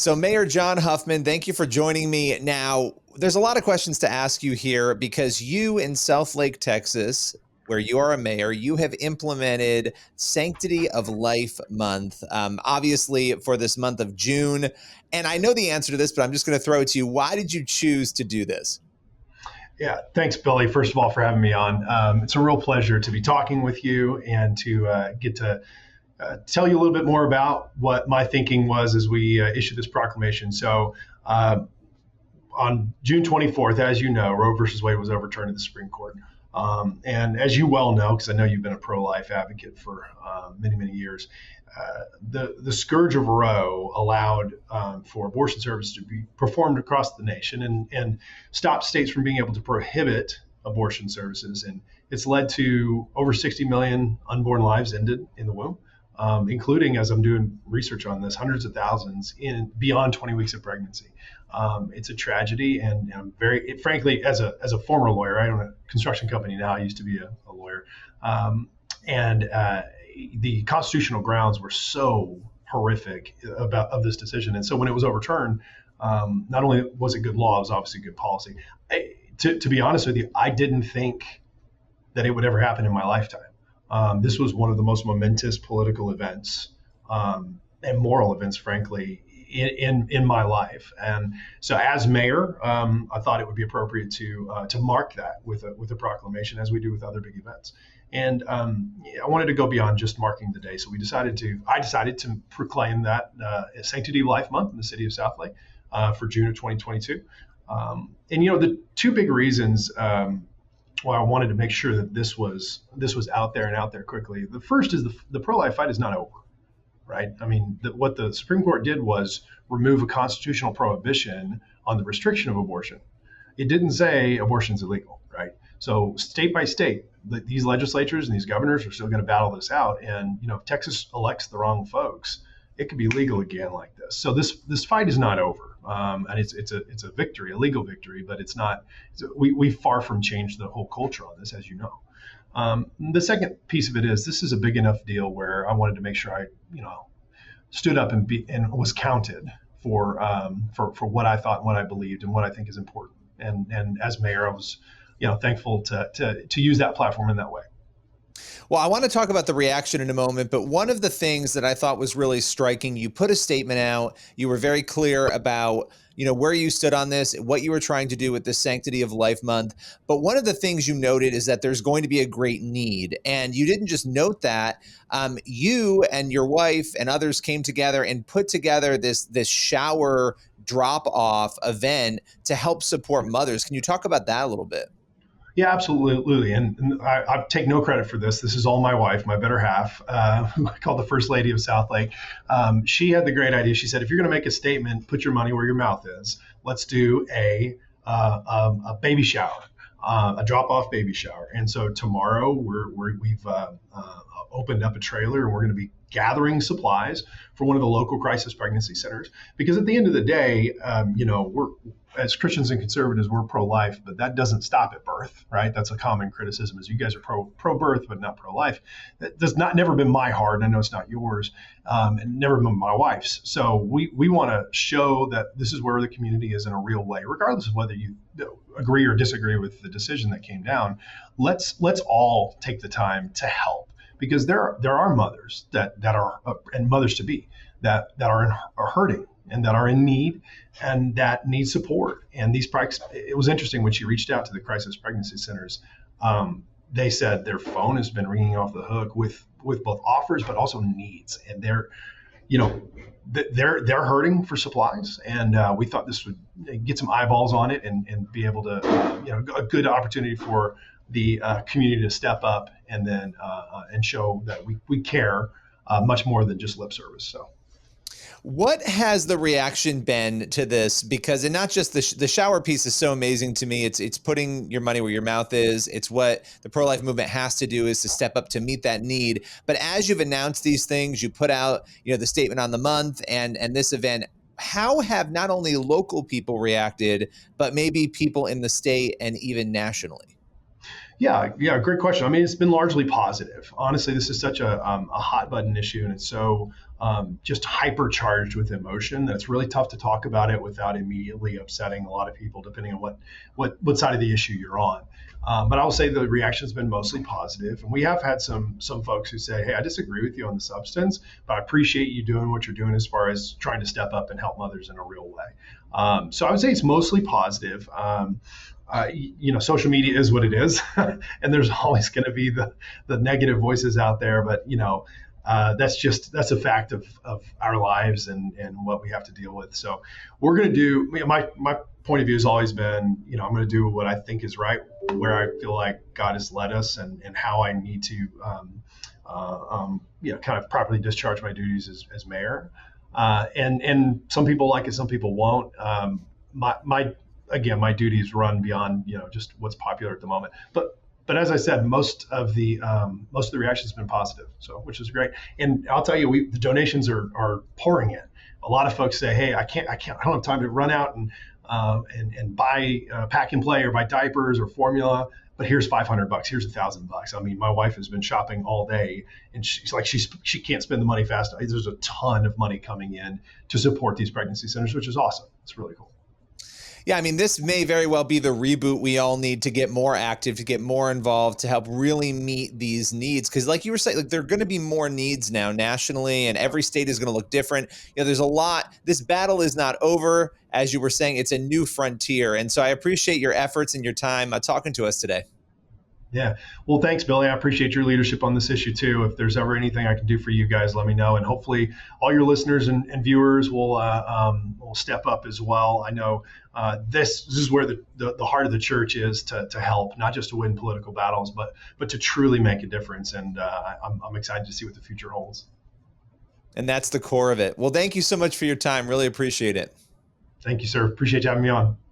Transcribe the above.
So Mayor John Huffman, thank you for joining me. Now, there's a lot of questions to ask you here because you in Southlake, Texas, where you are a mayor, you have implemented Sanctity of Life Month, obviously for this month of June. And I know the answer to this, but I'm just going to throw it to you. Why did you choose to do this? Yeah, thanks, Billy, first of all, for having me on. It's a real pleasure to be talking with you and to get to tell you a little bit more about what my thinking was as we issued this proclamation. So on June 24th, as you know, Roe versus Wade was overturned at the Supreme Court. And as you well know, because I know you've been a pro-life advocate for many, many years, the scourge of Roe allowed for abortion services to be performed across the nation and stopped states from being able to prohibit abortion services. And it's led to over 60 million unborn lives ended in the womb, including, as I'm doing research on this, hundreds of thousands in beyond 20 weeks of pregnancy. It's a tragedy, and I'm frankly, as a former lawyer, I own a construction company now. I used to be a lawyer, and the constitutional grounds were so horrific of this decision. And so when it was overturned, not only was it good law, it was obviously good policy. To be honest with you, I didn't think that it would ever happen in my lifetime. This was one of the most momentous political events and moral events, frankly, in my life. And so as mayor, I thought it would be appropriate to mark that with a proclamation, as we do with other big events. And I wanted to go beyond just marking the day. So I decided to proclaim that Sanctity of Life Month in the city of Southlake for June of 2022. And the two big reasons why I wanted to make sure that this was out there and out there quickly. The first is the pro-life fight is not over. Right? I mean, what the Supreme Court did was remove a constitutional prohibition on the restriction of abortion. It didn't say abortion's illegal, right? So state by state, these legislatures and these governors are still going to battle this out. And if Texas elects the wrong folks, it could be legal again like this. So this fight is not over, and it's a victory, a legal victory, but it's not. We far from changed the whole culture on this, as you know. The second piece of it is this is a big enough deal where I wanted to make sure I, stood up and was counted for what I thought and what I believed and what I think is important. And as mayor, I was, thankful to use that platform in that way. Well, I want to talk about the reaction in a moment, but one of the things that I thought was really striking, you put a statement out, you were very clear about, where you stood on this, what you were trying to do with the Sanctity of Life Month. But one of the things you noted is that there's going to be a great need. And you didn't just note that. You and your wife and others came together and put together this shower drop-off event to help support mothers. Can you talk about that a little bit? Yeah, absolutely. And I take no credit for this. This is all my wife, my better half, who I call the First Lady of Southlake. She had the great idea. She said, if you're going to make a statement, put your money where your mouth is. Let's do a baby shower, a drop-off baby shower. And so tomorrow we've opened up a trailer and we're going to be gathering supplies for one of the local crisis pregnancy centers. Because at the end of the day, we're, as Christians and conservatives, we're pro-life, but that doesn't stop at birth, right? That's a common criticism, is you guys are pro-birth, but not pro-life. That does never been my heart, and I know it's not yours, and never been my wife's. So we want to show that this is where the community is in a real way, regardless of whether you agree or disagree with the decision that came down. Let's all take the time to help, because there are mothers that are and mothers to be that are hurting and that are in need and that need support. And it was interesting when she reached out to the crisis pregnancy centers. They said their phone has been ringing off the hook with both offers but also needs, and they're hurting for supplies. And we thought this would get some eyeballs on it and be able to a good opportunity for the community to step up and then and show that we care much more than just lip service. So. What has the reaction been to this? Because, and not just the shower piece is so amazing to me. It's putting your money where your mouth is. It's what the pro-life movement has to do, is to step up to meet that need. But as you've announced these things, you put out, the statement on the month and this event, how have not only local people reacted, but maybe people in the state and even nationally? Yeah, great question. I mean, it's been largely positive. Honestly, this is such a hot button issue, and it's so just hypercharged with emotion. That's really tough to talk about it without immediately upsetting a lot of people, depending on what side of the issue you're on. But I will say the reaction has been mostly positive, and we have had some folks who say, "Hey, I disagree with you on the substance, but I appreciate you doing what you're doing as far as trying to step up and help mothers in a real way." So I would say it's mostly positive. Social media is what it is, and there's always going to be the negative voices out there. But that's a fact of our lives and what we have to deal with. So we're going to do. My point of view has always been, I'm going to do what I think is right, where I feel like God has led us, and how I need to, kind of properly discharge my duties as mayor. And some people like it, some people won't. My duties run beyond just what's popular at the moment. But as I said, most of the reaction has been positive, so which is great. And I'll tell you, the donations are pouring in. A lot of folks say, "Hey, I don't have time to run out and buy pack and play or buy diapers or formula, but here's $500, here's $1,000." I mean, my wife has been shopping all day, and she's like, she can't spend the money fast. There's a ton of money coming in to support these pregnancy centers, which is awesome. It's really cool. Yeah, I mean, this may very well be the reboot we all need to get more active, to get more involved, to help really meet these needs. Because like you were saying, there are going to be more needs now nationally, and every state is going to look different. There's a lot. This battle is not over. As you were saying, it's a new frontier. And so I appreciate your efforts and your time talking to us today. Yeah. Well, thanks, Billy. I appreciate your leadership on this issue too. If there's ever anything I can do for you guys, let me know. And hopefully all your listeners and viewers will step up as well. I know this is where the heart of the church is, to help, not just to win political battles, but to truly make a difference. And I'm excited to see what the future holds. And that's the core of it. Well, thank you so much for your time. Really appreciate it. Thank you, sir. Appreciate you having me on.